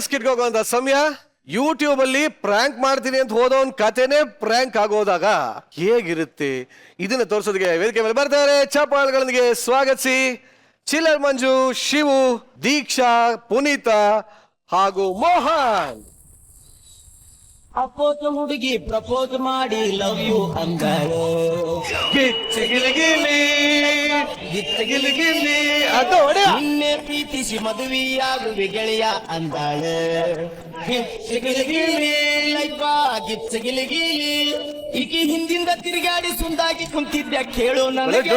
ಸ್ಕಿಟ್ಗೆ ಹೋಗುವಂತ ಸಮಯ. ಯೂಟ್ಯೂಬ್ ಅಲ್ಲಿ ಪ್ರ್ಯಾಂಕ್ ಮಾಡ್ತೀನಿ ಅಂತ ಹೋದವನ್ ಕತೆನೆ ಪ್ರ್ಯಾಂಕ್ ಆಗೋದಾಗ ಹೇಗಿರುತ್ತೆ ಇದನ್ನ ತೋರಿಸೋದಕ್ಕೆ ವೇದಿಕೆ ಮೇಲೆ ಬರ್ತಾರೆ. ಚಪ್ಪಾಳೆಗಳೊಂದಿಗೆ ಸ್ವಾಗತಿಸಿ ಚಿಲ್ಲರ್ ಮಂಜು, ಶಿವು, ದೀಕ್ಷಾ, ಪುನೀತ ಹಾಗೂ ಮೋಹನ್. ಅಪ್ಪೋತ ಹುಡುಗಿ ಪ್ರಪೋಸ್ ಮಾಡಿ ಲವ್ ಯು ಅಂದಾಳು. ನಿನ್ನೆ ಪ್ರೀತಿಸಿ ಮದುವೆಯಾಗುವೆ ಗೆಳೆಯ ಅಂದಾಳು. ಈಕೆ ಹಿಂದಿಂದ ತಿರುಗಾಡಿ ಸುಂದಾಗಿ ಕುಂತಿದ್ದ ಕೇಳು ನನಗೆ.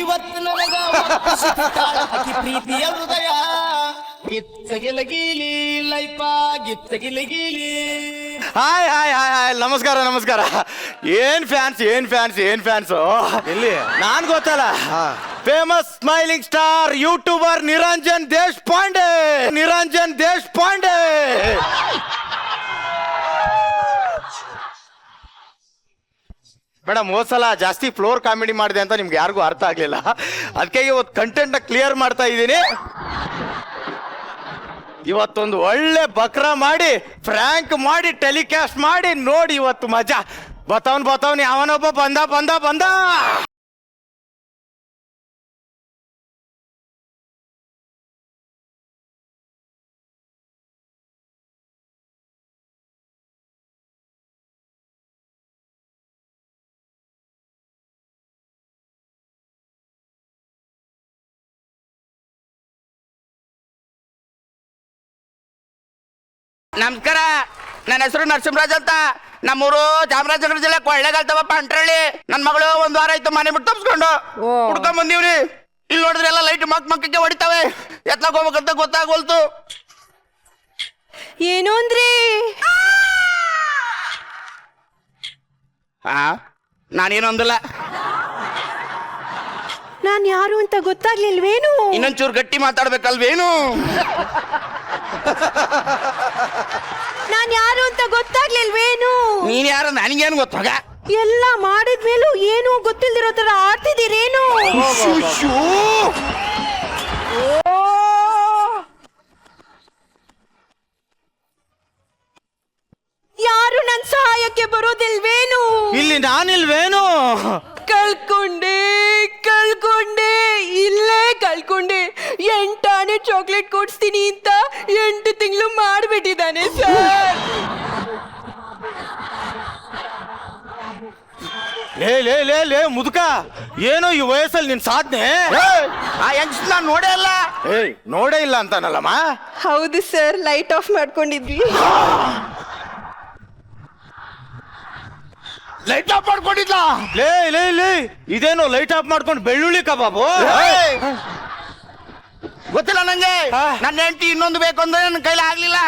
ಇವತ್ತು ನನಗ ಅತಿ ಪ್ರೀತಿಯ ಹೃದಯ ಗಿತ್ತಗಿಲಗೀಲಿ ಲೈಫ ಗಿತ್ತಗಿಲಗೀಲಿ. ಹಾಯ್ ಹಾಯ್ ಹಾಯ್ ಹಾಯ್, ನಮಸ್ಕಾರ ನಮಸ್ಕಾರ. ಏನ್ ಫ್ಯಾನ್ಸ್ ಎಲ್ಲಿ ನಾನ್ ಗೊತ್ತಲ್ಲ, famous smiling star youtuber Niranjan Deshpande. Madam, ಹೋದ್ಸಲ ಜಾಸ್ತಿ ಫ್ಲೋರ್ ಕಾಮಿಡಿ ಮಾಡಿದೆ ಅಂತ ನಿಮ್ಗೆ ಯಾರಿಗೂ ಅರ್ಥ ಆಗ್ಲಿಲ್ಲ. ಅದಕ್ಕೆ ಇವತ್ತು ಕಂಟೆಂಟ್ ಕ್ಲಿಯರ್ ಮಾಡ್ತಾ ಇದ್ದೀನಿ. ಇವತ್ತೊಂದು ಒಳ್ಳೆ ಬಕ್ರಾ ಮಾಡಿ ಫ್ರ್ಯಾಂಕ್ ಮಾಡಿ ಟೆಲಿಕಾಸ್ಟ್ ಮಾಡಿ ನೋಡಿ. ಇವತ್ತು ಮಜಾ. ಬತಾವನ್ ಯಾವನೊಬ್ಬ ಬಂದ. ನಮಸ್ಕಾರ, ನನ್ನ ಹೆಸರು ನರಸಿಂಹರಾಜ್ ಅಂತ. ನಮ್ಮೂರು ಚಾಮರಾಜನಗರ ಜಿಲ್ಲೆ ಕೊಳ್ಳೇಗಾಲ್ತವಪ್ಪ ಅಂಟ್ರಳ್ಳಿ. ನನ್ನ ಮಗಳು ಒಂದ್ ವಾರ ಆಯ್ತು ಮನೆ ಬಿಟ್ಟು ತಪ್ಸ್ಕೊಂಡು ಹುಡ್ಕೊಂಡ್ ಬಂದೀವ್ರಿ. ಇಲ್ಲಿ ನೋಡಿದ್ರೆ ಎಲ್ಲ ಲೈಟ್ ಮಕ್ಕಕ್ಕೆ ಹೊಡಿತಾವೆ. ಎತ್ಲಾಕ್ ಹೋಗ್ಬೇಕಂತ ಗೊತ್ತಾಗೋಲ್ತು. ಏನು ಅಂದ್ರಿ? ನಾನೇನು ಅಂದಿಲ್ಲ. ನಾನ್ ಯಾರು ಅಂತ ಗೊತ್ತಾಗ್ಲಿಲ್ವೇನು? ಇನ್ನೊಂಚೂರು ಗಟ್ಟಿ ಮಾತಾಡ್ಬೇಕಲ್ವೇನು? ನಾನ್ ಯಾರು ಅಂತ ಗೊತ್ತಾಗ್ಲಿಲ್ವೇನು? ನೀನ್ ಯಾರು ನನಗೇನು ಗೊತ್ತಾಗ? ಎಲ್ಲ ಮಾಡಿದ್ಮೇಲೂ ಏನು ಗೊತ್ತಿಲ್ದಿರೋ ತರ ಆಡ್ತಿದ್ದೀರೇನು? ಯಾರು ನನ್ ಸಹಾಯಕ್ಕೆ ಬರೋದಿಲ್ವೇನು? ಇಲ್ಲಿ ನಾನಿಲ್ವೇನು? ಕಳ್ಕೊಂಡೆ ಇಲ್ಲೇ ಕಳ್ಕೊಂಡೆ. 8 ಆನೆ ಚಾಕ್ಲೇಟ್ ಕೊಡ್ಸ್ತೀನಿ ಅಂತ 8 ತಿಂಗಳು ಮಾಡ್ಬಿಟ್ಟಿದ್ದಾನೆ ಸರ್. ಲೇ ಮುದುಕ, ಏನೋ ಈ ವಯಸ್ಸಲ್ಲಿ ನಿನ್ ಸಾಧನೆ? ಆ ಯಂಗ್ಸ್ ನಾನ್ ನೋಡೇ ಇಲ್ಲ ಅಂತಾನಲ್ಲಮ್ಮ. ಹೌದು ಸರ್, ಲೈಟ್ ಆಫ್ ಮಾಡ್ಕೊಂಡಿದ್ವಿ. ಲೈಟ್ ಆಫ್ ಮಾಡ್ಕೊಂಡಿದ್ಲ? ಲೇ ಇದೇನೋ ಲೈಟ್ ಆಫ್ ಮಾಡ್ಕೊಂಡು ಬೆಳ್ಳುಳ್ಳಿ ಕಬಾಬು? ಗೊತ್ತಿಲ್ಲ ನಂಗೆ. ನನ್ನ ಹೆಂಡತಿ ಇನ್ನೊಂದು ಬೇಕು ಅಂದ್ರೆ ನನ್ನ ಕೈಲಿ ಆಗ್ಲಿಲ್ಲ.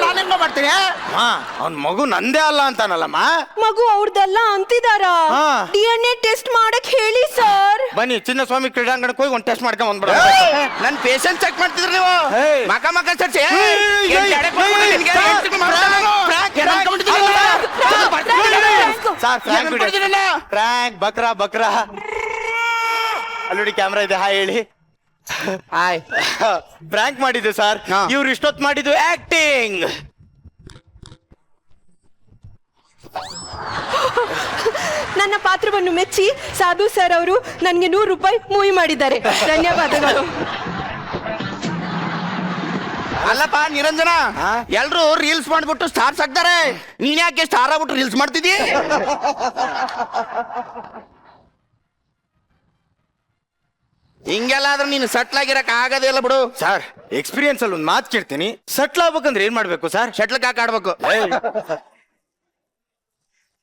ನಾನು ಹೆಂಗ ಮಾಡ್ತೀನಿ? ಅವ್ನ್ ಮಗು ನಂದೇ ಅಲ್ಲ ಅಂತಾನಲ್ಲಮ್ಮ. ಮಗು ಅವ್ರದಲ್ಲ ಅಂತಿದಾರ. DNA ಟೆಸ್ಟ್ ಮಾಡಕ್ ಹೇಳಿ ಸರ್. ಬನ್ನಿ ಚಿನ್ನಸ್ವಾಮಿ ಕ್ರೀಡಾಂಗಣಕ್ಕೆ ಹೋಗಿ ಒಂದು ಟೆಸ್ಟ್ ಮಾಡ್ಕೊಂಡ್ ಬಂದ್ಬಿಡ. ನನ್ ಪೇಷಂಟ್ ಚೆಕ್ ಮಾಡ್ತಿದ್ರಿ ನೀವು? ಮಕ ಚರ್ಚೆ ಫ್ರ್ಯಾಂಕ್ ಬಕ್ರಾ. ಅಲ್ಲೋಡಿ ಕ್ಯಾಮ್ರಾ ಇದೆ. ಹಾಯ್ ಹೇಳಿ. ಹಾಯ್. ಫ್ರ್ಯಾಂಕ್ ಮಾಡಿದ್ದು ಸರ್. ಇವ್ರು ಇಷ್ಟೊತ್ತು ಮಾಡಿದ್ದು ಆಕ್ಟಿಂಗ್. ನನ್ನ ಪಾತ್ರವನ್ನು ಮೆಚ್ಚಿ ಸಾಧು ಸರ್ ಅವರು ನನಗೆ 100 ರೂಪಾಯಿ ಮೂವಿ ಮಾಡಿದ್ದಾರೆ. ಧನ್ಯವಾದಗಳು. ಅಲ್ಲಪ್ಪ ನಿರಂಜನ, ಎಲ್ರು ರೀಲ್ಸ್ ಮಾಡ್ಬಿಟ್ಟು ಸ್ಟಾರ್ಸ್ ಆಗ್ತಾರೆ. ನೀನ್ ಯಾಕೆ ಸ್ಟಾರ್ ಆಗ್ಬಿಟ್ಟು ರೀಲ್ಸ್ ಮಾಡ್ತಿದ್ದಿ? ಹಿಂಗೆಲ್ಲ ಆದ್ರೆ ನೀನು ಸೆಟ್ಲ್ ಆಗಿರಕ್ ಆಗದೇ ಇಲ್ಲ ಬಿಡು. ಸರ್, ಎಕ್ಸ್ಪೀರಿಯನ್ಸ್ ಅಲ್ಲಿ ಒಂದು ಮಾತು ಕೇಳ್ತೀನಿ. ಸೆಟ್ಲ್ ಆಗ್ಬೇಕಂದ್ರೆ ಏನ್ ಮಾಡ್ಬೇಕು ಸರ್? ಶಟ್ಲ್ ಕಾಕ್ ಆಡ್ಬೇಕು.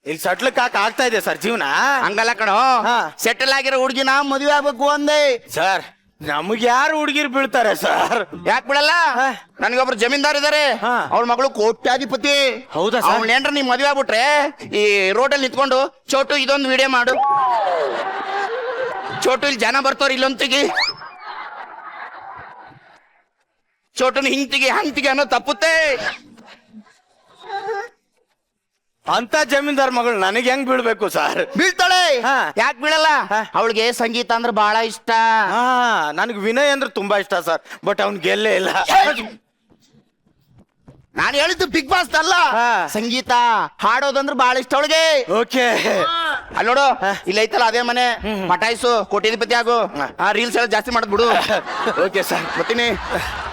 ಇಲ್ಲಿ ಸೆಟ್ಲ್ ಕಾಕ್ ಆಗ್ತಾ ಇದೆ ಸರ್ ಜೀವನ. ಹಂಗಲ್ಲ ಕಣೋ, ಸೆಟಲ್ ಆಗಿರೋ ಹುಡುಗಿನ ಮದುವೆ ಆಗ್ಬೇಕು ಅಂದೆ. ಸರ್, ನಮ್ಗೆ ಯಾರು ಹುಡುಗಿರು ಬೀಳ್ತಾರೆ ಸರ್? ಯಾಕೆ ಬಿಡಲ್ಲ? ನನಗೊಬ್ರು ಜಮೀನ್ದಾರ್ ಇದಾರೆ, ಅವ್ರ ಮಗಳು ಕೋಟ್ಯಾಧಿಪತಿ. ಹೌದಾ? ಅವ್ನೇನ್ರ ನೀವ್ ಮದುವೆ ಆಗ್ಬಿಟ್ರೆ ಈ ರೋಡಲ್ಲಿ ನಿಂತ್ಕೊಂಡು ಚೋಟು ಇದೊಂದು ವಿಡಿಯೋ ಮಾಡು, ಚೋಟು ಇಲ್ಲಿ ಜನ ಬರ್ತವ್ರ ಇಲ್ಲೊಂತಿಗೆ, ಚೋಟುನ ಹಿಂತಿಗೆ ಅನ್ನೋ ತಪ್ಪುತ್ತೆ. ಅಂತ ಜಮೀನ್ದಾರ್ ಮಗಳು ನನಗೆ ಹೆಂಗ್ ಬೀಳ್ಬೇಕು ಸರ್? ಬೀಳ್ತಾಳೆ. ಯಾಕೆ ಬೀಳಲ್ಲ? ಅವಳಿಗೆ ಸಂಗೀತ ಅಂದ್ರೆ ಬಹಳ ಇಷ್ಟ. ನನಗೆ ವಿನಯ್ ಅಂದ್ರೆ ತುಂಬಾ ಇಷ್ಟ ಸರ್, ಬಟ್ ಅವ್ನ್ ಗೆಲ್ಲೇ ಇಲ್ಲ. ನಾನು ಹೇಳಿದ್ದು ಬಿಗ್ ಬಾಸ್ ಅಲ್ಲ, ಹಾ. ಸಂಗೀತ ಹಾಡೋದಂದ್ರೆ ಬಹಳ ಇಷ್ಟ ಅವಳಿಗೆ. ಓಕೆ ಅಲ್ಲಿ ನೋಡು, ಇಲ್ಲಿ ಐತಲ್ಲ ಅದೇ ಮನೆ, ಪಟಾಯಿಸು, ಕೋಟ್ಯಾಧಿಪತಿ ಆಗು, ಆ ರೀಲ್ಸ್ ಎಲ್ಲ ಜಾಸ್ತಿ ಮಾಡೋದ್ ಬಿಡು. Okay sir. ಬರ್ತೀನಿ.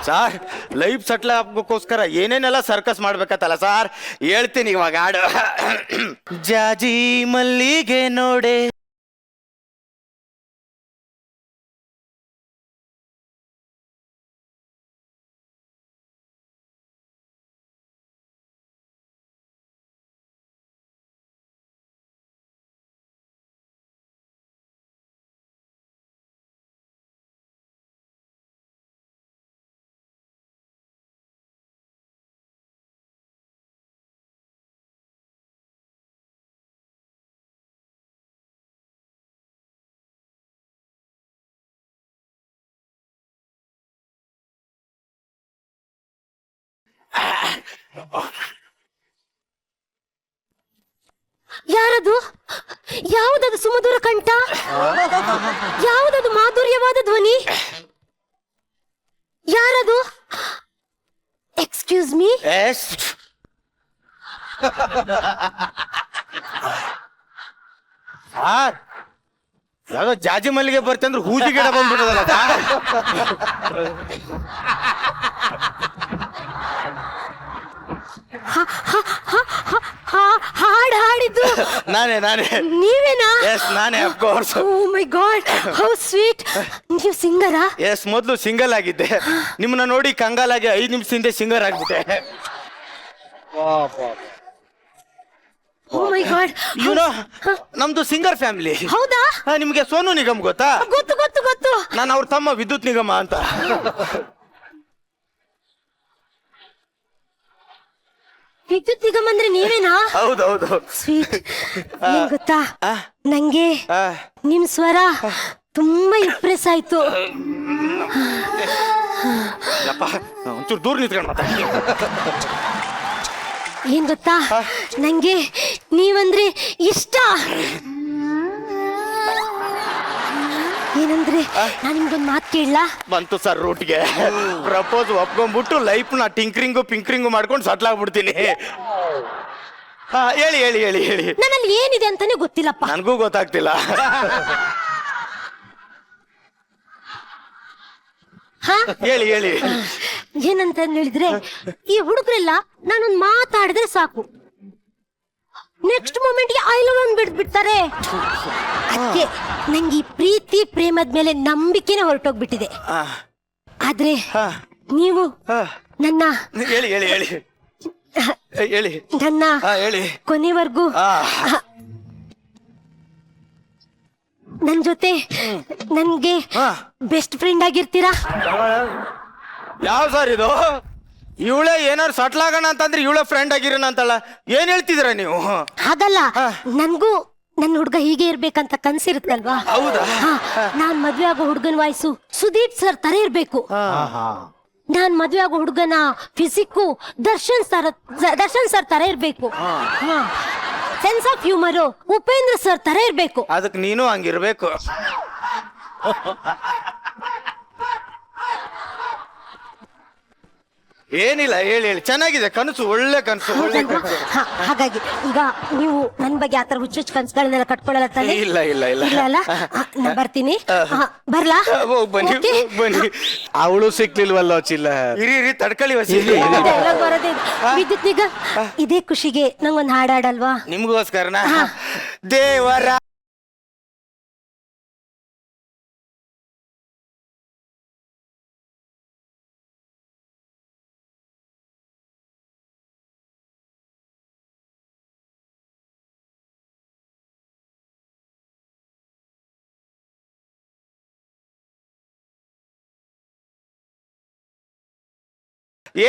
ಸಾರ್ ಲೈಫ್ ಸೆಟ್ಲ್ ಆಗ್ಬೇಕೋಸ್ಕರ ಏನೇನೆಲ್ಲ ಸರ್ಕಸ್ ಮಾಡ್ಬೇಕತ್ತಲ್ಲ ಸಾರ್, ಹೇಳ್ತೀನಿ ಇವಾಗ ಹಾಡು. ಜಾಜಿ ಮಲ್ಲಿಗೆ ನೋಡೆ ಯಾರದು? ಯಾವುದದು ಸುಮಧುರ ಕಂಠ? ಯಾವುದದು ಮಾಧುರ್ಯವಾದ ಧ್ವನಿ? ಯಾರದು? Excuse me. ಸಾರ್ ಯಾವ್ದೋ ಜಾಜಿ ಮಲ್ಲಿಗೆ ಬರ್ತಂದ್ರೆ ಹೂಜಿ ಗಿಡ ಬಂದ್ಬಿಟ್ಟದಲ್ಲ ಸಾರ್. ಹಾಡ್ ಹಾಡಿದ್ದು ನಾನೇ ನೀವೇನಾ? ಎಸ್ ನಾನೇ of course. Oh my God, how sweet. ನೀವು ಸಿಂಗರಾ? ಎಸ್, ಮೊದಲು ಸಿಂಗಲ್ ಆಗಿದ್ದೆ, ನಿಮ್ಮನ್ನ ನೋಡಿ ಕಂಗಾಲಾಗಿ 5 ನಿಮಿಷ ಹಿಂದೆ ಸಿಂಗರ್ ಆಗ್ಬಿಟ್ಟೆ. ಓ ಮೈ ಗಾಡ್. ಇವನು ನಮ್ದು ಸಿಂಗರ್ ಫ್ಯಾಮಿಲಿ. ಹೌದಾ? ನಿಮ್ಗೆ ಸೋನು ನಿಗಮ್ ಗೊತ್ತಾ? ಗೊತ್ತು ಗೊತ್ತು ಗೊತ್ತು. ನಾನು ಅವ್ರ ತಮ್ಮ ವಿದ್ಯುತ್ ನಿಗಮ ಅಂತ. ವಿದ್ಯುತ್ ನಿಗಮ್ ಅಂದ್ರೆ ನೀವೇನಾ? ಹೌದೌದು. ಸ್ವೀಟ್. ಏನ್ ಗೊತ್ತಾ, ಆ? ನಂಗೆ ಆ, ನಿಮ್ ಸ್ವರ ತುಂಬಾ ಇಂಪ್ರೆಸ್ ಆಯ್ತು. ಯಪ್ಪ, ಒಂಚೂರು ದೂರ ನಿಂತ್ಕೊಂಡು ಮಾತಾಡಿ. ಏನ್ ಗೊತ್ತಾ, ನಂಗೆ ನೀವಂದ್ರೆ ಇಷ್ಟ. ಏನಂದ್ರೆ ನಾನು ನಿಮ್ಗೊಂದು ಮಾತು ಕೇಳಲಾ? ಬಂತು ಸರ್ ರೂಟ್ಗೆ. ಪ್ರಪೋಸ್ ಒಪ್ಕೊಂಡ್ಬಿಟ್ಟು ಲೈಫ್ ನ ಟಿಂಕ್ರಿಂಗು ಪಿಂಕ್ರಿಂಗು ಮಾಡ್ಕೊಂಡು ಸಟ್ಲ್ ಆಗ್ಬಿಡ್ತೀನಿ. ಹೇಳಿ ಹೇಳಿ ಹೇಳಿ ಹೇಳಿ. ನನ್ನಲ್ಲಿ ಏನಿದೆ ಅಂತಾನೆ ಗೊತ್ತಿಲ್ಲಪ್ಪ. ನನಗೂ ಗೊತ್ತಾಗ್ತಿಲ್ಲ. ಹಾ, ಹೇಳಿ ಹೇಳಿ. ಏನಂತ ಹೇಳಿದ್ರೆ, ಈ ಹುಡುಗರೆಲ್ಲ ನಾನೊಂದು ಮಾತಾಡಿದ್ರೆ ಸಾಕು, ನೆಕ್ಸ್ಟ್ ಮೂಮೆಂಟ್ಗೆ ಐ ಲವ್ ಅಂದ್ಬಿಡ್ತಾರೆ. ಅದಕ್ಕೆ ನಂಗೆ ಈ ಪ್ರೀತಿ ಪ್ರೇಮದ ಮೇಲೆ ನಂಬಿಕೆನೆ ಹೊರಟೋಗ್ಬಿಟ್ಟಿದೆ. ಆ, ಆದ್ರೆ ಆ, ನೀವು ಆ. ನನ್ನ ಹೇಳಿ ಹೇಳಿ ಹೇಳಿ ಹೇಳಿ. ನನ್ನ ಹೇಳಿ. ಕೊನೆವರೆಗೂ ಆ. ನನ್ ಜೊತೆ ನನ್ಗೆ ಆ. ಬೆಸ್ಟ್ ಫ್ರೆಂಡ್ ಆಗಿರ್ತೀರಾ? ಯಾವ ಸರ್ ಇದು? ಇವಳೇ ಏನಾರು ಸಟ್ಲ್ ಆಗೋಣ ಅಂತಂದ್ರೆ ಇವಳೇ ಫ್ರೆಂಡ್ ಆಗಿರೋಣ ಅಂತಲ್ಲ, ಏನ್ ಹೇಳ್ತಿದ್ರ ನೀವು? ಹಾಗಲ್ಲ, ನನ್ಗೂ ನನ್ನ ಹುಡುಗ ಹೀಗೆ ಇರ್ಬೇಕಂತ ಕನ್ಸಿರುತ್ತಲ್ವಾ? ಹೌದಾ? ನಾನ್ ಮದ್ವೆ ಆಗೋ ಹುಡುಗನ ವಾಯ್ಸು ಸುದೀಪ್ ಸರ್ ತರ ಇರ್ಬೇಕು. ನಾನ್ ಮದ್ವೆ ಆಗೋ ಹುಡುಗನ ಫಿಸಿಕ್ಕು ದರ್ಶನ್ ಸರ್ ತರ ಇರ್ಬೇಕು. Sense of humour Upendra sir ತರ ಇರ್ಬೇಕು. ಅದಕ್ಕೆ ನೀನು ಹಂಗಿರ್ಬೇಕು. ಏನಿಲ್ಲ, ಹೇಳಿ ಹೇಳಿ. ಚೆನ್ನಾಗಿದೆ ಕನಸು, ಒಳ್ಳೆ ಕನಸು, ಒಳ್ಳೆ ಕನಸು. ಹಾಗಾಗಿ ಈಗ ನೀವು ನನ್ ಬಗ್ಗೆ ಆತರ ಹುಚ್ಚುಚ್ಚು ಕನ್ಸುಗಳನ್ನೆಲ್ಲ ಕಟ್ಕೊಳ್ಳಲ್ಲ ತಾನೆ? ಇಲ್ಲ ಇಲ್ಲ ಇಲ್ಲ. ಇಲ್ಲ ಅಲ್ಲ? ನಾ ಬರ್ತೀನಿ. ಬರ್ಲಾ? ಬನ್ನಿ Okay. ಬನ್ನಿ. ಅವಳು ಸಿಕ್ಲಿಲ್ವಲ್ಲೋ ಚಿಲ್ಲ. ಇರಿ ತಡ್ಕೊಳ್ಳಿ ವಸಿ. Dialogue ಬರೋದೇ ಇದು. ವಿದ್ಯುತ್ ನಿಗಮ್, ಇದೇ ಖುಷಿಗೆ ನಂಗೊಂದು ಹಾಡಾಡಲ್ವಾ? ನಿಮ್ಗೋಸ್ಕರನ ದೇವರ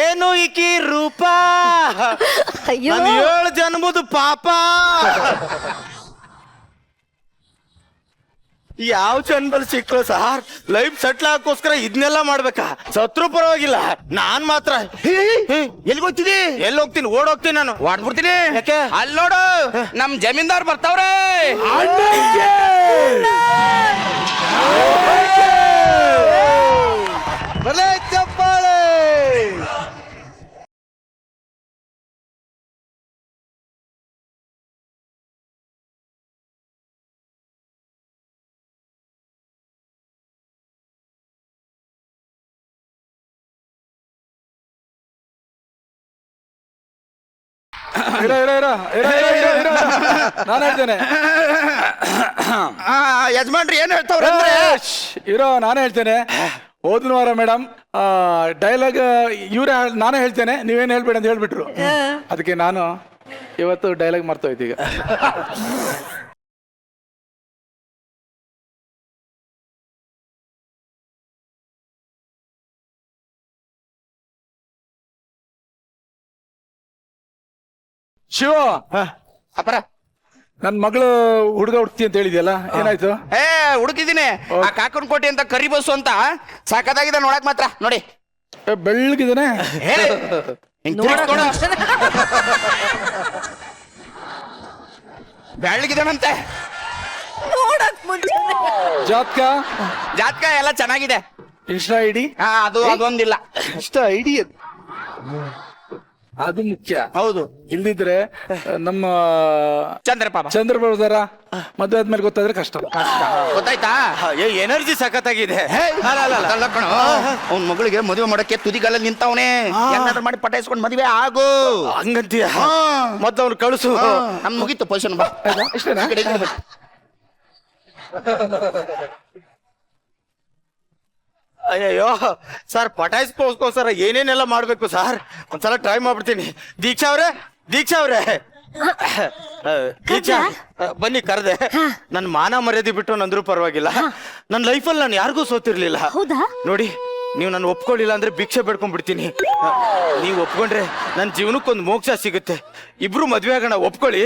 ಏನು ಈಕಿ ರೂಪ, ಅಯ್ಯೋ, ನನ್ 7 ಜನ್ಮದ ಪಾಪ. ಯಾವ ಜನ್ಮದಲ್ಲಿ ಸಿಕ್ಕೋ ಸಾರ್? ಲೈಫ್ ಸೆಟ್ಲ್ ಹಾಕೋಸ್ಕರ ಇದನ್ನೆಲ್ಲ ಮಾಡ್ಬೇಕಾ? ಸತ್ರು ಪರವಾಗಿಲ್ಲ, ನಾನ್ ಮಾತ್ರ ಎಲ್ಲಿ ಹೋಗ್ತಿದಿ? ಎಲ್ಲಿ ಹೋಗ್ತೀನಿ? ಓಡೋಗ್ತೀನಿ ನಾನು. ವಾಡ್ಬಿಡ್ತೀನಿ. ಯಾಕೆ? ಅಲ್ಲಿ ನೋಡು, ನಮ್ ಜಮೀನ್ದಾರ್ ಬರ್ತಾವ್ರೆ. ಬರ್ಲೇ ಚಪ್ಪಾಳೆ. ನಾನು ಹೇಳ್ತೇನೆ ಯಜಮಾನ್ರಿ ಏನ್ ಹೇಳ್ತಾವ್ರೆ ಅಂದ್ರೆ ಇರೋ ನಾನು ಹೇಳ್ತೇನೆ. ಹೋದ್ನ ವಾರ ಮೇಡಮ್ ಡೈಲಾಗ್ ಇವ್ರೆ ನಾನೇ ಹೇಳ್ತೇನೆ, ನೀವೇನು ಹೇಳ್ಬೇಡಿ ಅಂತ ಹೇಳ್ಬಿಟ್ರು. ಅದಕ್ಕೆ ನಾನು ಇವತ್ತು ಡೈಲಾಗ್ ಮರ್ತೋಯ್ತು ಈಗ. ಶಿವ, ಅಪರ ನನ್ ಮಗಳು ಹುಡುಗ ಹುಡ್ತಿ ಅಂತ ಹೇಳಿದ್ಯಲ್ಲ, ಏನಾಯ್ತು? ಹುಡುಕಿದೀನಿ. ಆ ಕಾಕನ್ ಕೋಟೆ ಅಂತ ಕರಿ ಬಸ್ಸು ಅಂತ ಸಾಕದಾಗಿದೆ ನೋಡಕ್ ಮಾತ್ರ. ನೋಡಿ ಬೆಳ್ಳಗಿದಾನೆ. ಬೆಳ್ಳಗಿದಾನಂತೆ. ನೋಡಕ್ ಮುಂಚೆ ಜಾತ್ಕ ಜಾತಕ ಎಲ್ಲ ಚೆನ್ನಾಗಿದೆ. ಇನ್ಸ್ಟಾ ಐಡಿ ಅದು ಅದೊಂದಿಲ್ಲ. ಇಷ್ಟ ಐಡಿ ಅದು ಮುಖ್ಯ. ಹೌದು. ಇಲ್ದಿದ್ರೆ ನಮ್ಮ ಚಂದ್ರಪ್ಪ ಚಂದ್ರಬಾಬುದಾರ ಮದುವೆ ಆದ್ಮೇಲೆ ಗೊತ್ತಾದ್ರೆ ಕಷ್ಟ. ಗೊತ್ತಾಯ್ತಾ? ಎನರ್ಜಿ ಸಖತ್ತಾಗಿದೆ. ಅವ್ನ ಮಗಳಿಗೆ ಮದುವೆ ಮಾಡಕ್ಕೆ ತುದಿಗಾಲಲ್ಲಿ ನಿಂತವನೇ. ಏನಾದ್ರೂ ಮಾಡಿ ಪಟಾಯಿಸ್ಕೊಂಡು ಮದುವೆ ಆಗು ಹಂಗಂತೀಯ? ಮೊದ್ಲು ಅವ್ನು ಕಳಿಸು. ನಮ್ ಮುಗೀತು ಪೊಸಿಷನ್. ಬಾ ಇಷ್ಟೇನಾ? ಅಯ್ಯಯ್ಯೋ ಸರ್, ಪಟಾಯಿಸ್ಕೋಸ್ಕರ ಏನೇನೆಲ್ಲ ಮಾಡ್ಬೇಕು ಸರ್? ಒಂದ್ಸಲ ಟ್ರೈ ಮಾಡ್ಬಿಡ್ತೀನಿ. ದೀಕ್ಷಾ ಅವ್ರೆ, ದೀಕ್ಷಾ ಬನ್ನಿ ಕರೆದೆ. ನನ್ ಮಾನ ಮರ್ಯಾದೆ ಬಿಟ್ಟು ನಂದ್ರು ಪರವಾಗಿಲ್ಲ. ನನ್ನ ಲೈಫಲ್ಲಿ ನಾನು ಯಾರಿಗೂ ಸೋತಿರ್ಲಿಲ್ಲ. ಹೌದಾ? ನೋಡಿ, ನೀವು ನಾನು ಒಪ್ಕೊಳ್ಳಿಲ್ಲ ಅಂದ್ರೆ ಭಿಕ್ಷೆ ಬೇಡ್ಕೊಂಡ್ಬಿಡ್ತೀನಿ. ನೀವು ಒಪ್ಕೊಂಡ್ರೆ ನನ್ನ ಜೀವನಕ್ಕೊಂದು ಮೋಕ್ಷ ಸಿಗುತ್ತೆ. ಇಬ್ರು ಮದ್ವೆ ಆಗೋಣ, ಒಪ್ಕೊಳ್ಳಿ.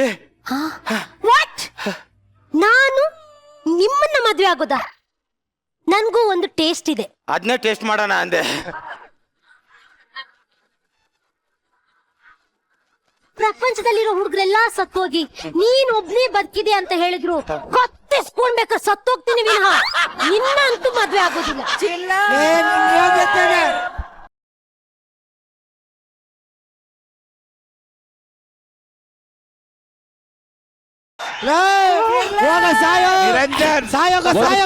ವಾಟ್? ನಾನು ನಿಮ್ಮನ್ನ ಮದ್ವೆ ಆಗೋದಾ? ನನ್ಗೂ ಒಂದು ಟೇಸ್ಟ್ ಇದೆ. ಅದನ್ನೇ ಟೇಸ್ಟ್ ಮಾಡೋಣ ಅಂದೆ. ಪ್ರಪಂಚದಲ್ಲಿರೋ ಹುಡುಗರೆಲ್ಲ ಸತ್ತೋಗಿ ನೀನ್ ಒಬ್ನೇ ಬದುಕಿದೆ ಅಂತ ಹೇಳಿದ್ರು ಗೊತ್ತಿಸ್ಕೊಂಡ್ಬೇಕಾ ಸತ್ತೋಗ್ತೀನಿ ವಿನಃ ನಿನ್ನ ಅಂತೂ ಮದ್ವೆ ಆಗೋದಿಲ್ಲ.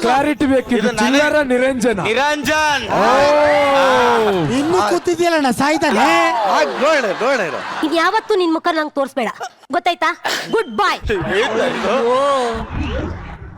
ಕ್ಲಾರಿಟಿ ಬೇಕಿತ್ತು. ಚಿಲ್ಲರ ನಿರಂಜನ. ನಿರಂಜನ್ ಇನ್ನು ಕೂತಿದ್ಯಲ್ಲಣ್ಣ ಸಾಯ್ತಾನೆ. ನೋಡ ನೋಡ ಇನ್ ಯಾವತ್ತೂ ನಿನ್ ಮುಖ ನಂಗೆ ತೋರಿಸ್ಬೇಡ, ಗೊತ್ತಾಯ್ತಾ? ಗುಡ್ ಬಾಯ್.